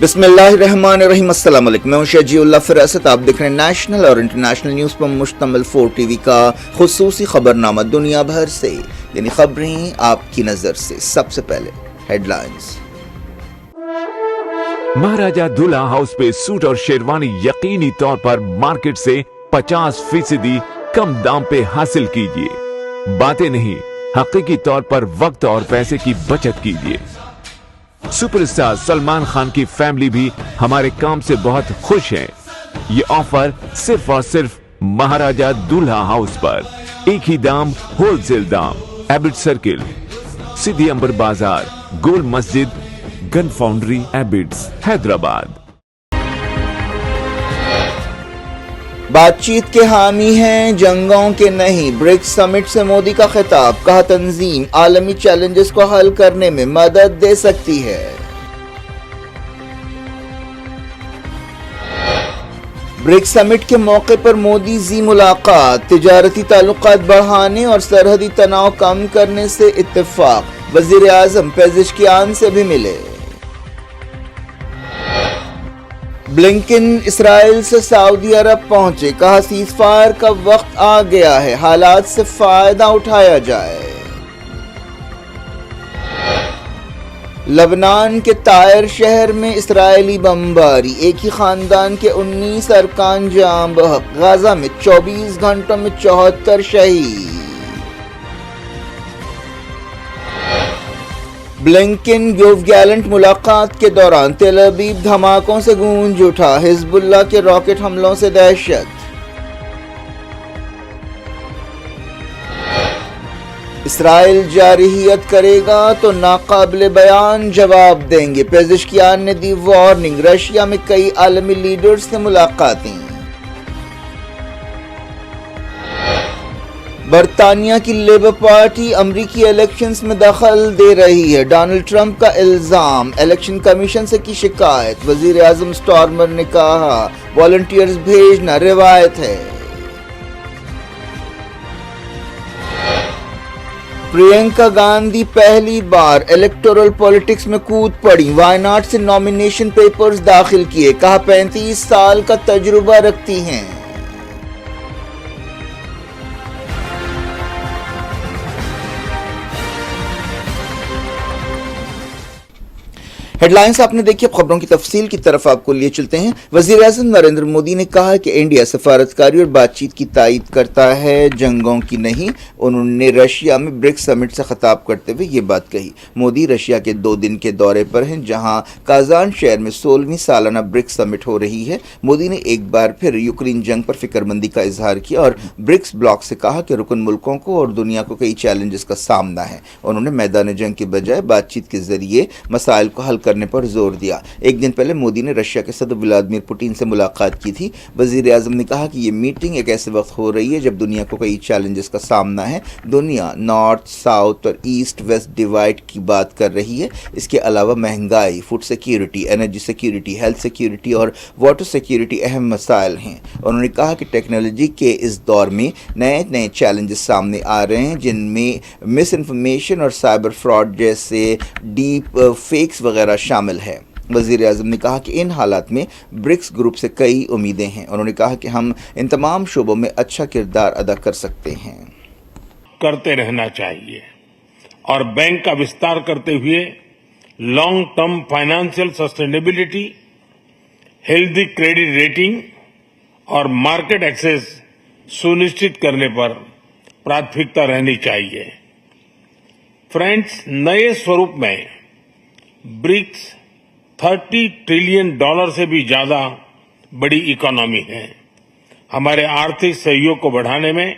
बिस्मिल्लाहिर्रहमानिर्रहीम। अस्सलाम वालेकुम। मैं हूं शजीउल्लाह फिरासत। आप देख रहे हैं नेशनल और इंटरनेशनल न्यूज़ पर मुश्तमिल 4 टीवी का खुसूसी खबरनामा दुनिया भर से, यानी खबरें आपकी नजर से। सबसे पहले हेडलाइंस। महाराजा दूल्हा हाउस पे सूट और शेरवानी यकीनी तौर पर मार्केट से 50% कम दाम पे हासिल कीजिए। बातें नहीं, हकीकी तौर पर वक्त और पैसे की बचत कीजिए। सुपरस्टार सलमान खान की फैमिली भी हमारे काम से बहुत खुश है। ये ऑफर सिर्फ और सिर्फ महाराजा दूल्हा हाउस पर। एक ही दाम, होलसेल दाम। एबिट सर्किल, सिद्धि अंबर बाजार, गोल मस्जिद, गन फाउंड्री, एबिट्स, हैदराबाद। बातचीत के हामी हैं, जंगों के नहीं। ब्रिक्स समिट से मोदी का खिताब। कहा तंजीम आलमी चैलेंजेस को हल करने में मदद दे सकती है। ब्रिक्स समिट के मौके पर मोदी जी मुलाकात। तिजारती ताल्लुकात बढ़ाने और सरहदी तनाव कम करने से इत्तेफाक। वजीर आजम पेजिशकियान से भी मिले। ब्लिंकन इसराइल से सऊदी अरब पहुंचे। कहा सीज़फायर का वक्त आ गया है, हालात से फायदा उठाया जाए। लबनान के तायर शहर में इसराइली बमबारी। एक ही खानदान के 19 अरकान जाम बहक। गाजा में 24 घंटों में 74 शहीद। ब्लिंकन योव गैलेंट मुलाकात के दौरान तेल अवीव धमाकों से गूंज उठा। हिजबुल्लाह के रॉकेट हमलों से दहशत। इसराइल जारहियत करेगा तो नाकाबिले बयान जवाब देंगे। पेजिशकियान ने दी वार्निंग। रशिया में कई आलमी लीडर्स से मुलाकातें। बरतानिया की लेबर पार्टी अमरीकी इलेक्शंस में दखल दे रही है। डोनाल्ड ट्रंप का इल्जाम। इलेक्शन कमीशन से की शिकायत। वजीर आजम स्टार्मर ने कहा वॉलंटियर्स भेजना रिवायत है। प्रियंका गांधी पहली बार इलेक्टोरल पॉलिटिक्स में कूद पड़ी। वायनाड से नॉमिनेशन पेपर्स दाखिल किए। कहा 35 साल का तजुर्बा रखती हैं। हेडलाइंस आपने देखी। अब खबरों की तफसील की तरफ आपको लिए चलते हैं। वजीर आज़म नरेंद्र मोदी ने कहा कि इंडिया सफारतकारी और बातचीत की तायीद करता है, जंगों की नहीं। उन्होंने रशिया में ब्रिक्स समिट से खिताब करते हुए ये बात कही। मोदी रशिया के 2 दिन के दौरे पर हैं, जहां काजान शहर में 16वीं सालाना ब्रिक्स समिट हो रही है। मोदी ने एक बार फिर यूक्रेन जंग पर फिक्रमंदी का इजहार किया और ब्रिक्स ब्लॉक से कहा कि रुकन मुल्कों को और दुनिया को कई चैलेंजेस का सामना है। उन्होंने मैदान जंग के बजाय बातचीत के जरिए मसाइल को हल करने पर जोर दिया। एक दिन पहले मोदी ने रशिया के सदर व्लादिमीर पुतिन से मुलाकात की थी। वजीर आजम ने कहा कि ये मीटिंग एक ऐसे वक्त हो रही है जब दुनिया को कई चैलेंजेस का सामना है। दुनिया नॉर्थ, साउथ और ईस्ट वेस्ट डिवाइड की बात कर रही है। इसके अलावा महंगाई, food security, energy security, health security और वाटर सिक्योरिटी अहम मसाइल हैं। उन्होंने कहा कि टेक्नोलॉजी के इस दौर में नए नए चैलेंजेस सामने आ रहे हैं, जिनमें मिस इन्फॉर्मेशन और साइबर फ्रॉड जैसे डीप फेक्स वगैरह शामिल है। वज़ीर आज़म ने कहा कि इन हालात में ब्रिक्स ग्रुप से कई उम्मीदें हैं। उन्होंने कहा कि हम इन तमाम शोबों में अच्छा किरदार अदा कर सकते हैं। करते रहना चाहिए और बैंक का विस्तार करते हुए long term financial sustainability, healthy credit rating और मार्केट एक्सेस सुनिश्चित करने पर प्राथमिकता रहनी चाहिए। फ्रेंड्स, नए स्वरूप में ब्रिक्स $30 ट्रिलियन से भी ज्यादा बड़ी इकोनॉमी है। हमारे आर्थिक सहयोग को बढ़ाने में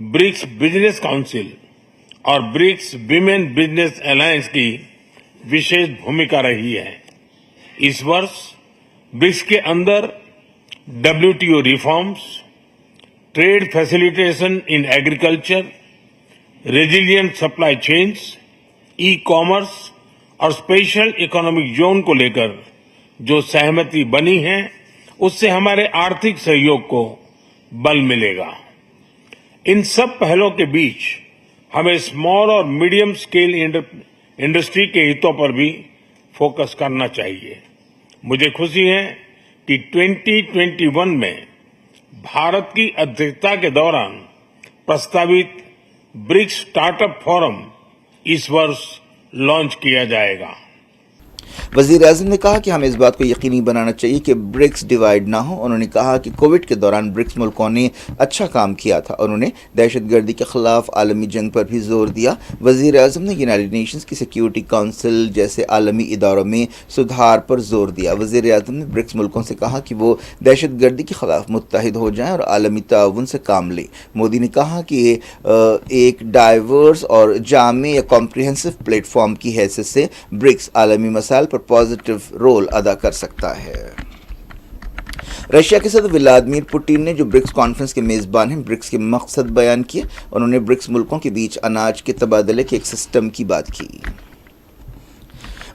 ब्रिक्स बिजनेस काउंसिल और ब्रिक्स विमेन बिजनेस अलायंस की विशेष भूमिका रही है। इस वर्ष ब्रिक्स के अंदर WTO reforms, trade facilitation in agriculture, resilient supply chains, e commerce और स्पेशल इकोनॉमिक जोन को लेकर जो सहमति बनी है, उससे हमारे आर्थिक सहयोग को बल मिलेगा। इन सब पहलों के बीच हमें स्मॉल और मीडियम स्केल इंडस्ट्री के हितों पर भी फोकस करना चाहिए। मुझे खुशी है कि 2021 में भारत की अध्यक्षता के दौरान प्रस्तावित ब्रिक्स स्टार्टअप फोरम इस वर्ष लॉन्च किया जाएगा। वजीर आजम ने कहा कि हमें इस बात को यकीनी बनाना चाहिए कि ब्रिक्स डिवाइड ना हो। उन्होंने कहा कि कोविड के दौरान ब्रिक्स मुल्कों ने अच्छा काम किया था। उन्होंने दहशतगर्दी के खिलाफ आलमी जंग पर भी जोर दिया। वजीर आजम ने यूनाइटेड नेशंस की सिक्योरिटी काउंसिल जैसे आलमी इदारों में सुधार पर जोर दिया। वजीर आजम ने ब्रिक्स मुल्कों से कहा कि वो दहशतगर्दी के खिलाफ मुत्तहिद हो जाएं और आलमी ताउन से काम लें। मोदी ने कहा कि एक डाइवर्स और जामे या कॉम्प्रिहेंसिव प्लेटफॉर्म की हैसियत से ब्रिक्स आलमी मसाइल पर पॉजिटिव रोल अदा कर सकता है। रशिया के सदर व्लादिमीर पुतिन ने जो ब्रिक्स कॉन्फ्रेंस के मेजबान हैं ब्रिक्स के मकसद बयान किए। उन्होंने ब्रिक्स मुल्कों के बीच अनाज के तबादले के एक सिस्टम की बात की।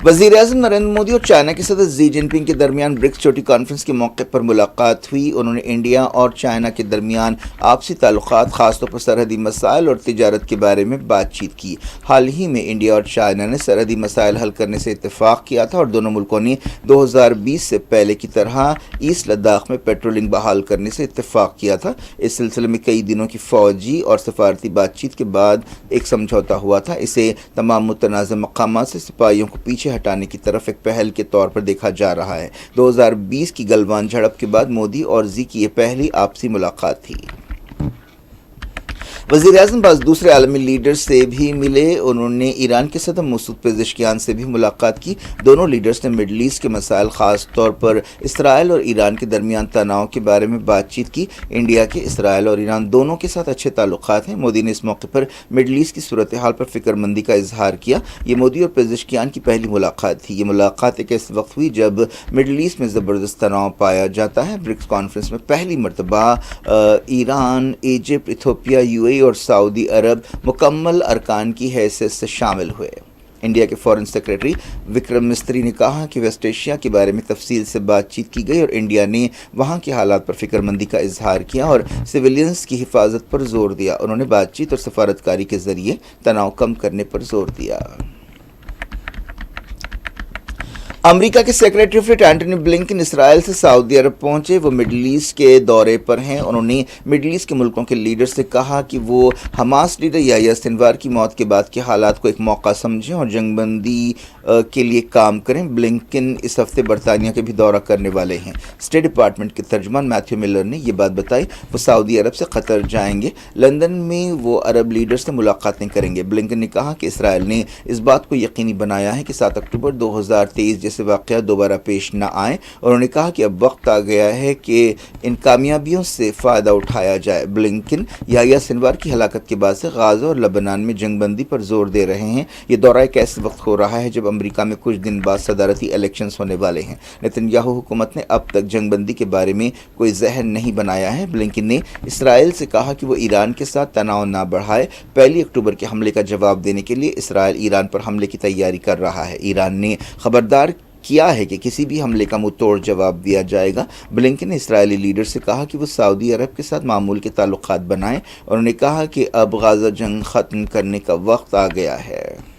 वज़ीर आज़म नरेंद्र मोदी और चाइना के सदर जी जिनपिंग के दरमियान ब्रिक्स छोटी कॉन्फ्रेंस के मौके पर मुलाकात हुई। उन्होंने इंडिया और चाइना के दरमियान आपसी ताल्लुकात, खासतौर पर सरहदी मसाइल और तिजारत के बारे में बातचीत की। हाल ही में इंडिया और चाइना ने सरहदी मसाइल हल करने से इत्तेफाक किया था और दोनों मुल्कों ने 2020 से पहले की तरह ईस्ट लद्दाख में पेट्रोलिंग बहाल करने से इत्तेफाक किया था। इस सिलसिले में कई दिनों की फौजी और सफारती बातचीत के बाद एक समझौता हुआ था। इसे तमाम मुतनाज़ मकामात से सिपाहियों को पीछे हटाने की तरफ एक पहल के तौर पर देखा जा रहा है। 2020 की गलवान झड़प के बाद मोदी और जी की ये पहली आपसी मुलाकात थी। वज़ीर आज़म बाज़ दूसरे आलमी लीडर्स से भी मिले। उन्होंने ईरान के सदर मसूद पेज़ेश्कियान से भी मुलाकात की। दोनों लीडर्स ने मिडल ईस्ट के मसाइल, ख़ास तौर पर इसराइल और ईरान के दरमियान तनाव के बारे में बातचीत की। इंडिया के इसराइल और ईरान दोनों के साथ अच्छे ताल्लुकात हैं। मोदी ने इस मौके पर मिडल ईस्ट की सूरत हाल पर फिक्रमंदी का इजहार किया। ये मोदी और पेज़ेश्कियान की पहली मुलाकात थी। ये मुलाकात एक ऐसे वक्त हुई जब मिडल ईस्ट में ज़बरदस्त तनाव पाया जाता है। ब्रिक्स कॉन्फ्रेंस में पहली मरतबा ईरान, इजिप्ट, इथोपिया, यूएई और सऊदी अरब मुकम्मल अरकान की हैसियत से शामिल हुए। इंडिया के फॉरेन सेक्रेटरी विक्रम मिस्त्री ने कहा कि वेस्ट एशिया के बारे में तफसील से बातचीत की गई और इंडिया ने वहाँ के हालात पर फिक्रमंदी का इजहार किया और सिविलियंस की हिफाजत पर जोर दिया। उन्होंने बातचीत और सफारतकारी के जरिए तनाव कम करने पर जोर दिया। अमेरिका के secretary of state Antony Blinken Israel से सऊदी अरब पहुंचे। वो मिडल ईस्ट के दौरे पर हैं। उन्होंने मिडल ईस्ट के मुल्कों के लीडर से कहा कि वो हमास लीडर याह्या सिनवार की मौत के बाद के हालात को एक मौका समझें और जंगबंदी के लिए काम करें। ब्लिंकन इस हफ्ते बरतानिया के भी दौरा करने वाले हैं। स्टेट डिपार्टमेंट के तर्जमान मैथ्यू मिलर ने यह बात बताई। वो सऊदी अरब से कतर जाएंगे। लंदन में वो अरब लीडर से मुलाकातें करेंगे। ब्लिंकन ने कहा कि इसराइल ने इस बात को यकीनी बनाया है कि 7 अक्टूबर 2023 से वाक़या दोबारा पेश न आए। उन्होंने कहा कि अब वक्त आ गया है कि इन कामयाबियों से फ़ायदा उठाया जाए। ब्लिंकन याह्या सिनवार की हलाकत के बाद से गाज़ा और लबनान में जंगबंदी पर जोर दे रहे हैं। ये दौरा एक ऐसे वक्त हो रहा है जब अमेरिका में कुछ दिन बाद सदारती इलेक्शंस होने वाले हैं। नेतन्याहू हुकूमत ने अब तक जंगबंदी के बारे में कोई जहन नहीं बनाया है। ब्लिंकन ने इसराइल से कहा कि वो ईरान के साथ तनाव ना बढ़ाए। 1 अक्टूबर के हमले का जवाब देने के लिए इसराइल ईरान पर हमले की तैयारी कर रहा है। ईरान ने खबरदार किया है कि किसी भी हमले का मुंह तोड़ जवाब दिया जाएगा। ब्लिंकन ने इस्राएली लीडर से कहा कि वो सऊदी अरब के साथ मामूल के ताल्लुकात बनाएं। उन्होंने कहा कि अब गाज़ा जंग ख़त्म करने का वक्त आ गया है।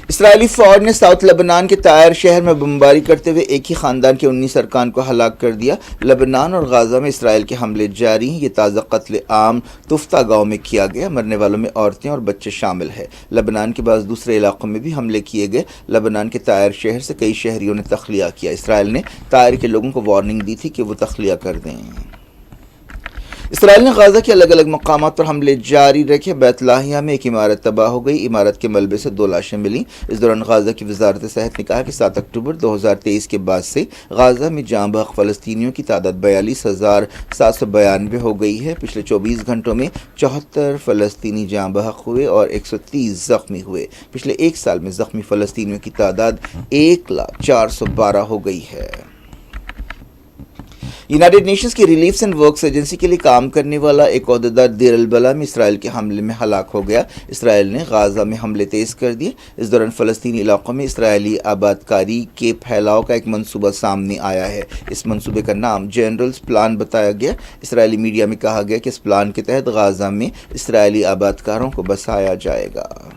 इसराइली फ़ौज ने साउथ लेबनान के तायर शहर में बमबारी करते हुए एक ही ख़ानदान के 19 अरकान को हलाक कर दिया। लेबनान और गाज़ा में इसराइल के हमले जारी हैं। ये ताज़ा कत्ल आम तुफ्ता गांव में किया गया। मरने वालों में औरतें और बच्चे शामिल हैं। लेबनान के बाद दूसरे इलाकों में भी हमले किए गए। लेबनान के तायर शहर से कई शहरियों ने तख्लिया किया। इसराइल ने तायर के लोगों को वार्निंग दी थी कि वो तख्लिया कर दें। इसराइल ने गाज़ा के अलग अलग मकामात पर हमले जारी रखे। बैतलाहिया में एक इमारत तबाह हो गई। इमारत के मलबे से 2 लाशें मिली। इस दौरान गाज़ा की वजारत सेहत ने कहा कि 7 अक्टूबर 2023 के बाद से गाज़ा में जाँ बहक फ़लस्तीनियों की तादाद 42,792 हो गई है। पिछले 24 घंटों में 74 फ़लस्तीनी जाँ बहक हुए और 130 ज़ख्मी हुए। पिछले 1 साल में ज़ख्मी फ़लस्तीनियों की तादाद 1,04,12 हो गई है। यूनाइटेड नेशंस की रिलीफ एंड वर्क्स एजेंसी के लिए काम करने वाला एक ओहदेदार देर अल बला में इसराइल के हमले में हलाक हो गया। इसराइल ने गाज़ा में हमले तेज़ कर दिए। इस दौरान फ़लस्तीनी इलाकों में इसराइली आबादकारी के फैलाव का एक मंसूबा सामने आया है। इस मंसूबे का नाम जनरल्स प्लान बताया गया। इसराइली मीडिया में कहा गया कि इस प्लान के तहत गाज़ा में इसराइली आबादकारों को बसाया जाएगा।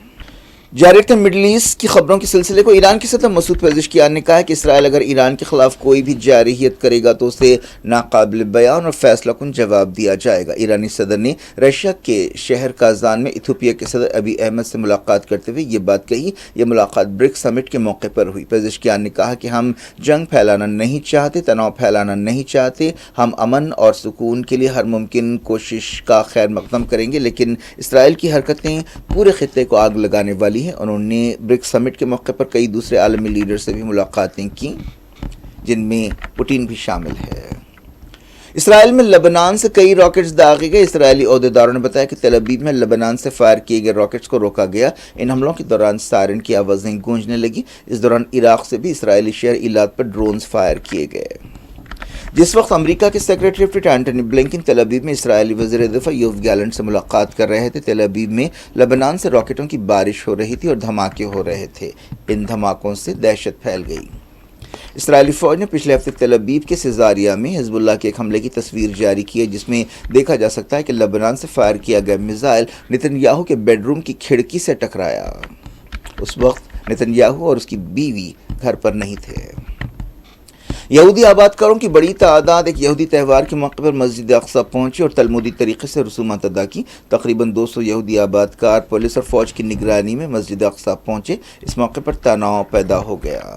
جاری رکھتے ہیں مڈل ایسٹ کی خبروں کے سلسلے کو. ایران کے صدر مسعود پزشکیان نے کہا کہ اسرائیل اگر ایران کے خلاف کوئی بھی جارحیت کرے گا تو اسے ناقابل بیان اور فیصلہ کن جواب دیا جائے گا. ایرانی صدر نے رشیا کے شہر کازان میں ایتھوپیا کے صدر ابی احمد سے ملاقات کرتے ہوئے یہ بات کہی. یہ ملاقات برکس سمٹ کے موقع پر ہوئی. پزشکیان نے کہا کہ ہم جنگ پھیلانا نہیں چاہتے، تناؤ پھیلانا نہیں چاہتے. ہم امن اور سکون کے لیے ہر ممکن کوشش کا خیر مقدم کریں گے، لیکن اسرائیل کی حرکتیں پورے خطے کو آگ لگانے والی ہیں. انہوں نے برکس سمٹ کے موقع پر کئی دوسرے عالمی لیڈر سے بھی ملاقاتیں کی، جن میں پوٹین بھی شامل ہے. اسرائیل میں لبنان سے کئی راکٹس داغے گئے. اسرائیلی عہدیداروں نے بتایا کہ تل ابیب میں لبنان سے فائر کیے گئے راکٹس کو روکا گیا. ان حملوں کے دوران سائرن کی آوازیں گونجنے لگیں. اس دوران عراق سے بھی اسرائیلی شہر ایلات پر ڈرونز فائر کیے گئے. جس وقت امریکہ کے secretary of state Antony Blinken تل ابیب میں اسرائیلی وزیر دفاع یوف گیلنٹ سے ملاقات کر رہے تھے، تل ابیب میں لبنان سے راکٹوں کی بارش ہو رہی تھی اور دھماکے ہو رہے تھے. ان دھماکوں سے دہشت پھیل گئی. اسرائیلی فوج نے پچھلے ہفتے تل ابیب کے سیزاریا میں حزب اللہ کے ایک حملے کی تصویر جاری کی ہے، جس میں دیکھا جا سکتا ہے کہ لبنان سے فائر کیا گیا میزائل نتن یاہو کے بیڈ روم کی کھڑکی سے ٹکرایا. اس وقت نتن یاہو اور اس کی بیوی گھر پر نہیں تھے. یہودی آباد کاروں کی بڑی تعداد ایک یہودی تہوار کے موقع پر مسجد اقصی پہنچی اور تلمودی طریقے سے رسومات ادا کی. تقریباً 200 یہودی آباد کار پولیس اور فوج کی نگرانی میں مسجد اقصی پہنچے. اس موقع پر تناؤ پیدا ہو گیا.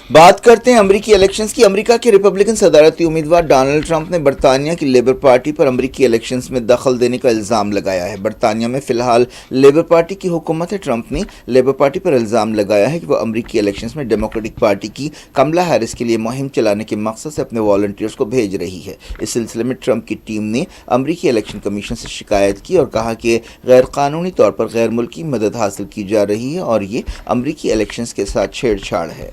بات کرتے ہیں امریکی الیکشنز کی. امریکہ کے ریپبلکن صدارتی امیدوار ڈونلڈ ٹرمپ نے برطانیہ کی لیبر پارٹی پر امریکی الیکشنز میں دخل دینے کا الزام لگایا ہے. برطانیہ میں فی الحال لیبر پارٹی کی حکومت ہے. ٹرمپ نے لیبر پارٹی پر الزام لگایا ہے کہ وہ امریکی الیکشنز میں ڈیموکریٹک پارٹی کی کملا ہیرس کے لیے مہم چلانے کے مقصد سے اپنے والنٹیئرز کو بھیج رہی ہے. اس سلسلے میں ٹرمپ کی ٹیم نے امریکی الیکشن کمیشن سے شکایت کی اور کہا کہ غیر قانونی طور پر غیر ملکی مدد حاصل کی جا رہی ہے اور یہ امریکی الیکشنز کے ساتھ چھیڑ چھاڑ ہے.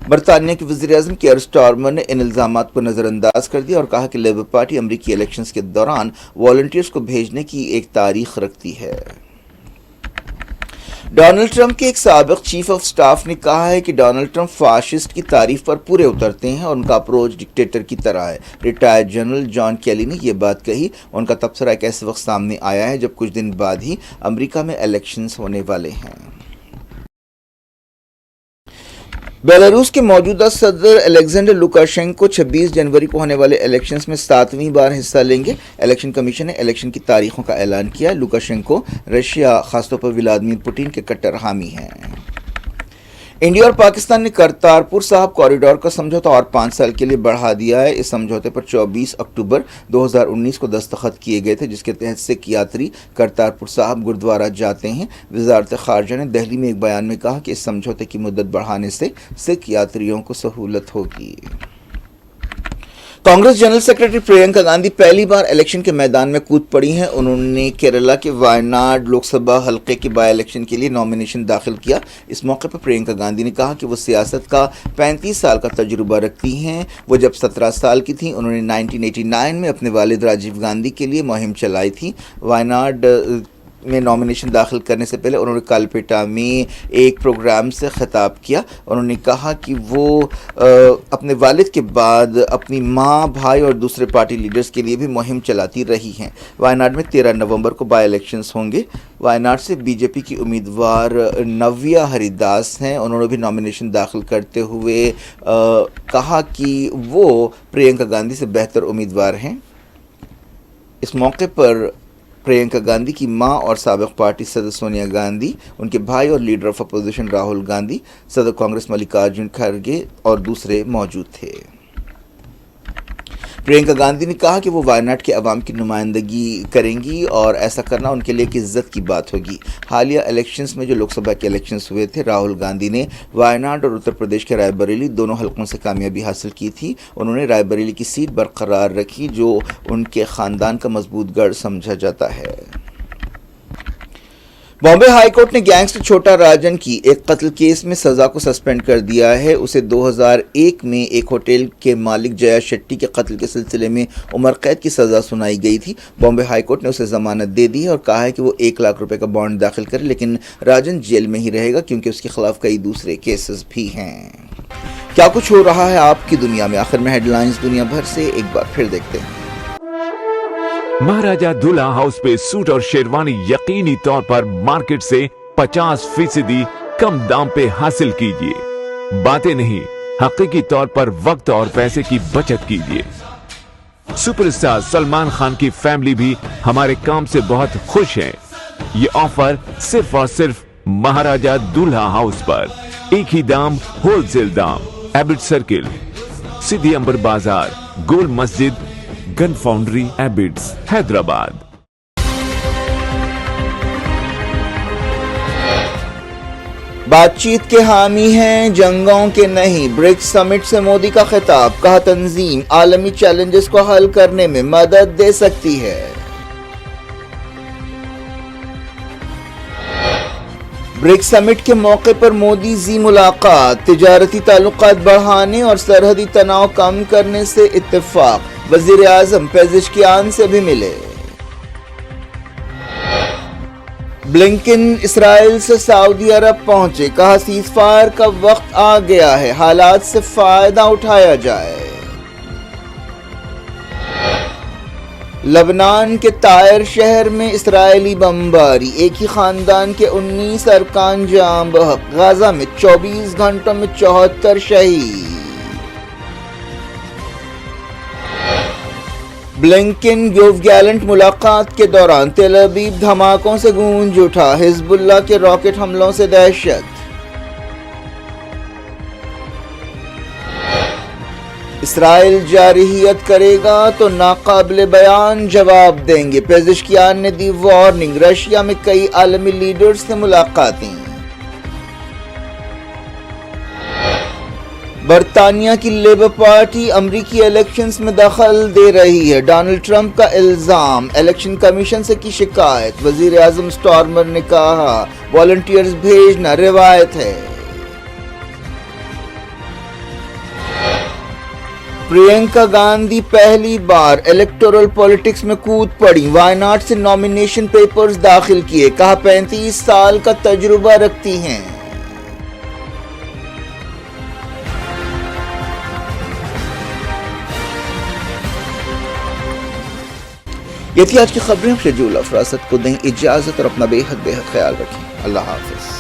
برطانیہ کے وزیر اعظم کیئر سٹارمر نے ان الزامات کو نظر انداز کر دیا اور کہا کہ لیبر پارٹی امریکی الیکشنز کے دوران والنٹیئرز کو بھیجنے کی ایک تاریخ رکھتی ہے. ڈونلڈ ٹرمپ کے ایک سابق چیف آف سٹاف نے کہا ہے کہ ڈونلڈ ٹرمپ فاشسٹ کی تعریف پر پورے اترتے ہیں اور ان کا اپروچ ڈکٹیٹر کی طرح ہے. ریٹائرڈ جنرل جان کیلی نے یہ بات کہی. ان کا تبصرہ ایک ایسے وقت سامنے آیا ہے جب کچھ دن بعد ہی امریکہ میں الیکشنز ہونے والے ہیں. بیلاروس کے موجودہ صدر الیگزینڈر لوکاشینکو 26 جنوری کو ہونے والے الیکشنز میں 7ویں بار حصہ لیں گے. الیکشن کمیشن نے الیکشن کی تاریخوں کا اعلان کیا. لوکاشینکو رشیا، خاص طور پر ولادیمیر پوٹین کے کٹر حامی ہیں. انڈیا اور پاکستان نے کرتارپور صاحب کوریڈور کا سمجھوتا اور 5 سال کے لیے بڑھا دیا ہے. اس سمجھوتے پر 24 اکتوبر 2019 کو دستخط کیے گئے تھے، جس کے تحت سکھ یاتری کرتارپور صاحب گردوارہ جاتے ہیں. وزارت خارجہ نے دہلی میں ایک بیان میں کہا کہ اس سمجھوتے کی مدت بڑھانے سے سکھ یاتریوں کو سہولت ہوگی. کانگریس جنرل سیکرٹری پرینکا گاندھی پہلی بار الیکشن کے میدان میں کود پڑی ہیں. انہوں نے کیرلا کے وائناڈ لوک سبھا حلقے کے بائی الیکشن کے لیے نامینیشن داخل کیا. اس موقع پر پرینکا گاندھی نے کہا کہ وہ سیاست کا 35 سال کا تجربہ رکھتی ہیں. وہ جب 17 سال کی تھیں انہوں نے 1989 میں اپنے والد راجیو گاندھی کے لیے مہم چلائی تھی. وائناڈ میں نامینیشن داخل کرنے سے پہلے انہوں نے کالپیٹا میں ایک پروگرام سے خطاب کیا. انہوں نے کہا کہ وہ اپنے والد کے بعد اپنی ماں، بھائی اور دوسرے پارٹی لیڈرز کے لیے بھی مہم چلاتی رہی ہیں. وائناڈ میں 13 نومبر کو بائی الیکشنز ہوں گے. وائناڈ سے بی جے پی کی امیدوار نویا ہری داس ہیں. انہوں نے بھی نامینیشن داخل کرتے ہوئے کہا کہ وہ پرینکا گاندھی سے بہتر امیدوار ہیں. اس موقع پر پرینکا گاندھی کی ماں اور سابق پارٹی صدر سونیا گاندھی، ان کے بھائی اور leader of opposition Rahul Gandhi, صدر کانگریس ملکارجن کھڑگے اور دوسرے موجود تھے. پرینکا گاندھی نے کہا کہ وہ وائناڈ کے عوام کی نمائندگی کریں گی اور ایسا کرنا ان کے لیے ایک عزت کی بات ہوگی. حالیہ الیکشنز میں جو لوک سبھا کے الیکشنز ہوئے تھے، راہل گاندھی نے وائناڈ اور اتر پردیش کے رائے بریلی دونوں حلقوں سے کامیابی حاصل کی تھی. انہوں نے رائے بریلی کی سیٹ برقرار رکھی جو ان کے خاندان کا مضبوط گڑھ سمجھا جاتا ہے. بامبے ہائی کورٹ نے گینگسٹر چھوٹا راجن کی ایک قتل کیس میں سزا کو سسپینڈ کر دیا ہے. اسے 2001 میں ایک ہوٹل کے مالک جیا شیٹی کے قتل کے سلسلے میں عمر قید کی سزا سنائی گئی تھی. بامبے ہائی کورٹ نے اسے ضمانت دے دی ہے اور کہا ہے کہ وہ 1 لاکھ روپے کا بانڈ داخل کرے، لیکن راجن جیل میں ہی رہے گا کیونکہ اس کے خلاف کئی دوسرے کیسز بھی ہیں. کیا کچھ ہو رہا ہے آپ کی دنیا میں؟ آخر میں ہیڈ لائنز دنیا بھر سے ایک بار پھر دیکھتے ہیں. महाराजा दूल्हा हाउस पे सूट और शेरवानी यकीनी तौर पर मार्केट से 50% कम दाम पे हासिल कीजिए। बातें नहीं, हकीकी तौर पर वक्त और पैसे की बचत कीजिए। सुपरस्टार सलमान खान की फैमिली भी हमारे काम से बहुत खुश है। ये ऑफर सिर्फ और सिर्फ महाराजा दूल्हा हाउस पर, एक ही दाम, होलसेल दाम। एबिट सर्किल, सिद्धि अंबर बाजार, गोल मस्जिद, गन फाउंड्री, एबिट्स, हैदराबाद। बातचीत के हामी हैं, जंगों के नहीं। ब्रिक्स समिट से मोदी का खिताब, कहा तंजीम आलमी चैलेंजेस को हल करने में मदद दे सकती है। ब्रिक्स समिट के मौके पर मोदी जी मुलाकात, तिजारती ताल्लुकात बढ़ाने और सरहदी तनाव कम करने से इत्तेफाक। वजीर आजम पेजिशकियान से भी मिले। ब्लिंकन इसराइल से सऊदी अरब पहुंचे, कहा सीज़फायर का वक्त आ गया है, हालात से फायदा उठाया जाए। लबनान के तायर शहर में इसराइली बमबारी, एक ही खानदान के 19 अरकान जाम बहक। गाजा में 24 घंटों में 74 शहीद। ब्लिंकन योव गैलेंट मुलाकात के दौरान तेल अवीव धमाकों से गूंज उठा, हिजबुल्लाह के रॉकेट हमलों से दहशत। इसराइल जारहियत करेगा तो नाकाबिले बयान जवाब देंगे, पेजिशकियान ने दी वार्निंग। रशिया में कई आलमी लीडर्स से मुलाकातें। बरतानिया की लेबर पार्टी अमरीकी इलेक्शंस में दखल दे रही है, डोनाल्ड ट्रंप का इल्जाम। इलेक्शन कमीशन से की शिकायत, वजीर आजम स्टार्मर ने कहा वॉलंटियर्स भेजना रिवायत है। प्रियंका गांधी पहली बार इलेक्टोरल पॉलिटिक्स में कूद पड़ी, वायनाड से नॉमिनेशन पेपर्स दाखिल किए, कहा 35 साल का तजुर्बा रखती हैं। ये थी आज की खबरें। शेड्यूल अफरासत को दें इजाजत और अपना बेहद ख्याल रखें। अल्लाह हाफिज।